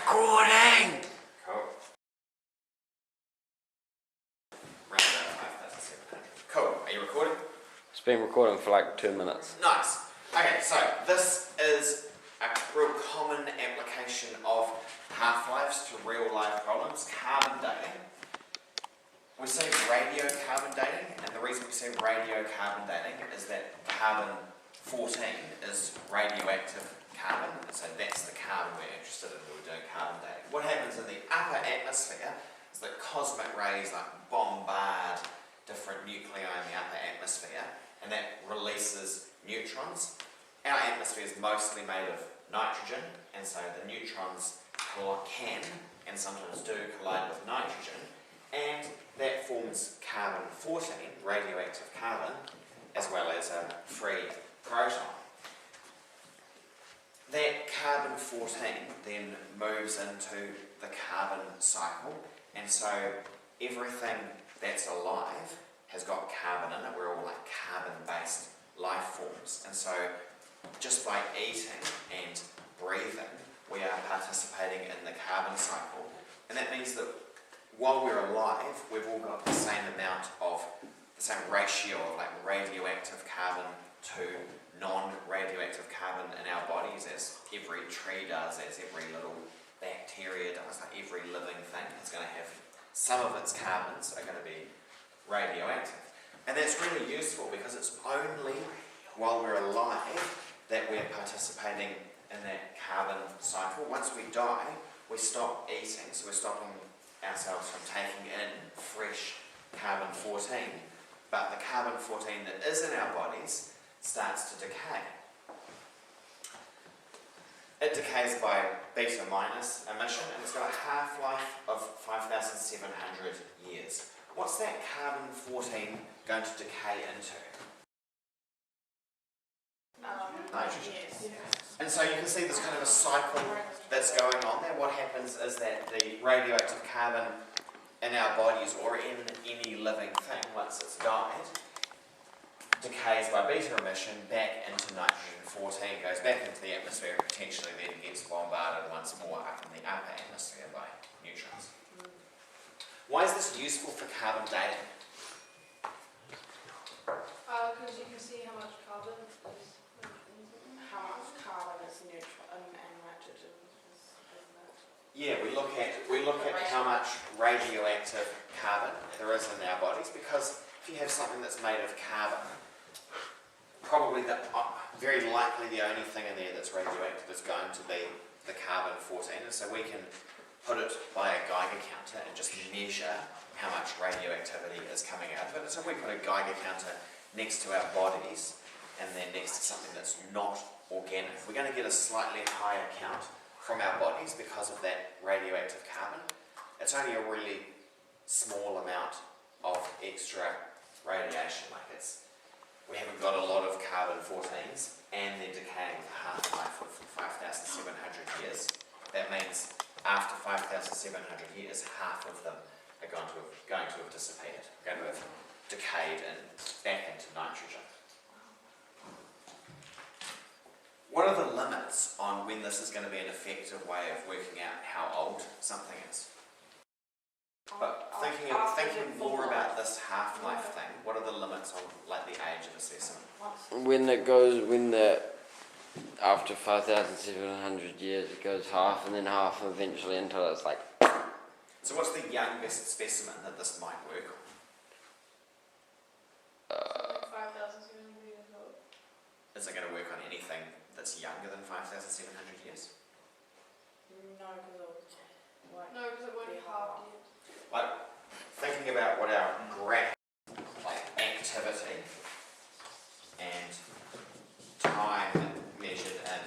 recording! Cool. Round about 5,700. Cool. Are you recording? It's been recording for like 2 minutes. Nice. Okay, so this is a real common application of half-lives to real-life problems, carbon dating. We say radiocarbon dating, and the reason we say radiocarbon dating is that carbon-14 is radioactive carbon, so that's the carbon we're interested in when we're doing carbon dating. What happens in the upper atmosphere is that cosmic rays bombard different nuclei in the upper atmosphere, and that releases neutrons. Our atmosphere is mostly made of nitrogen, and so the neutrons can, and sometimes do, collide with nitrogen, and that forms carbon-14, radioactive carbon, as well as a free proton. That carbon-14 then moves into the carbon cycle, and so everything that's alive has got carbon in it. We're all like carbon-based life forms, and so just by eating and breathing, we are participating in the carbon cycle, and that means that while we're alive, we've all got the same ratio of like radioactive carbon to non-radioactive carbon in our bodies, as every tree does, as every little bacteria does, like every living thing is going to have some of its carbons are going to be radioactive. And that's really useful because it's only while we're alive that we're participating in that carbon cycle. Once we die, we stop eating, so we're stopping ourselves from taking in fresh carbon-14, but the carbon-14 that is in our bodies starts to decay. It decays by beta minus emission, and it's got a half-life of 5,700 years. What's that carbon-14 going to decay into? Nitrogen. Yes. And so you can see there's kind of a cycle that's going on there. What happens is that the radioactive carbon in our bodies or in any living thing, once it's died, decays by beta emission back into nitrogen-14, goes back into the atmosphere, and potentially then gets bombarded once more up in the upper atmosphere by neutrons. Why is this useful for carbon dating? Because you can see how much carbon is neutral and nitrogen is that. Yeah, we look at how much radioactive carbon there is in our bodies, because if you have something that's made of carbon, probably very likely the only thing in there that's radioactive is going to be the carbon-14, and so we can put it by a Geiger counter and just measure how much radioactivity is coming out of it. And so if we put a Geiger counter next to our bodies and then next to something that's not organic, we're going to get a slightly higher count from our bodies because of that radioactive carbon. It's only a really small amount of extra radiation. We haven't got a lot of carbon-14s, and they're decaying with a half-life of 5,700 years. That means after 5,700 years, half of them are going to have dissipated, going to have decayed and back into nitrogen. What are the limits on when this is going to be an effective way of working out how old something is? But thinking more about this half-life thing, what are the limits on like the age of a specimen? After 5,700 years, it goes half and then half eventually until it's like... So what's the youngest specimen that this might work on? 5,700 years old. Is it going to work on anything that's younger than 5,700 years? No, because it won't be halved yet. Like, thinking about what our graph, like activity and time measured in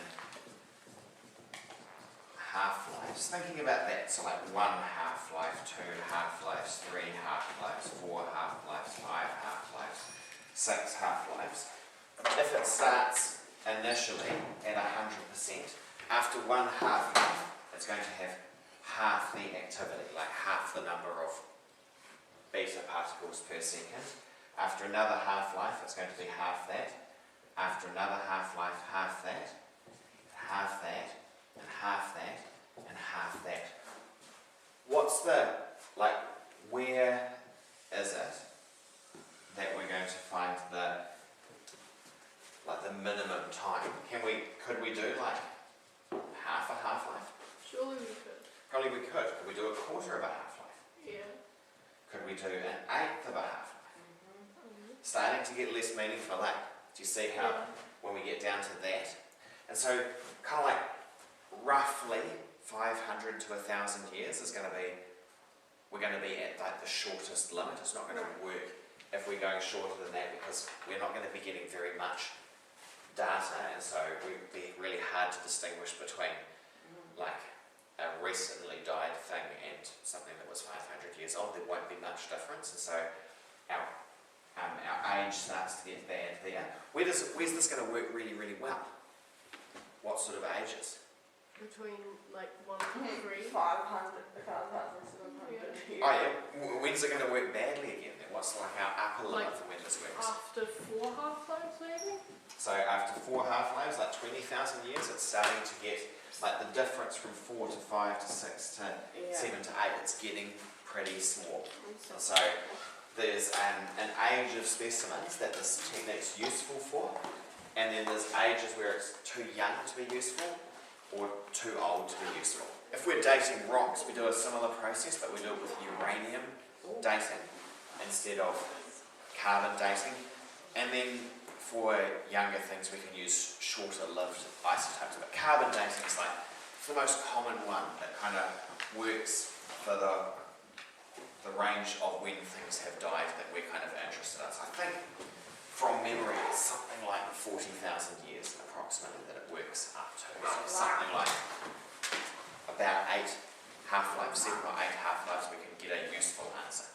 half-lives, thinking about that, so like 1 half-life, 2 half-lives, 3 half-lives, 4 half-lives, 5 half-lives, 6 half-lives. If it starts initially at 100%, after 1 half-life, it's going to have half the activity, like half the number of beta particles per second. After another half-life, it's going to be half that. After another half-life, half that, half that, and half that, and half that. What's the, like, where is it that we're going to find the, like, the minimum time? Could we do like half a half-life? Surely we could. Probably we could. Could we do a quarter of a half-life? Yeah. Could we do an eighth of a half-life? Starting to get less meaningful, like, do you see how when we get down to that? And so, kind of like, roughly 500 to 1,000 years is going to be, we're going to be at like the shortest limit. It's not going to work if we're going shorter than that, because we're not going to be getting very much data, and so it would be really hard to distinguish between like a recently died thing and something that was 500 years old. There won't be much difference, and so our age starts to get bad there. Where's this going to work really, really well? What sort of ages? Between like 1 and 3. 500, 1,700. Oh yeah, when's it going to work badly again then? What's like our upper limit for when this works? After 4 half-lives maybe? So after 4 half-lives, like 20,000 years, it's starting to get, like the difference from 4 to 5 to 6 to 7 to 8, it's getting pretty small. So there's an age of specimens that this technique's useful for, and then there's ages where it's too young to be useful or too old to be useful. If we're dating rocks, we do a similar process, but we do it with uranium dating instead of carbon dating. And then for younger things, we can use shorter-lived isotopes. But carbon dating is like the most common one that kind of works for the range of when things have died that we're kind of interested in. So I think from memory, it's something like 40,000 years approximately that it works up to. So something like about 8 half-lives, 7 or 8 half-lives, we can get a useful answer.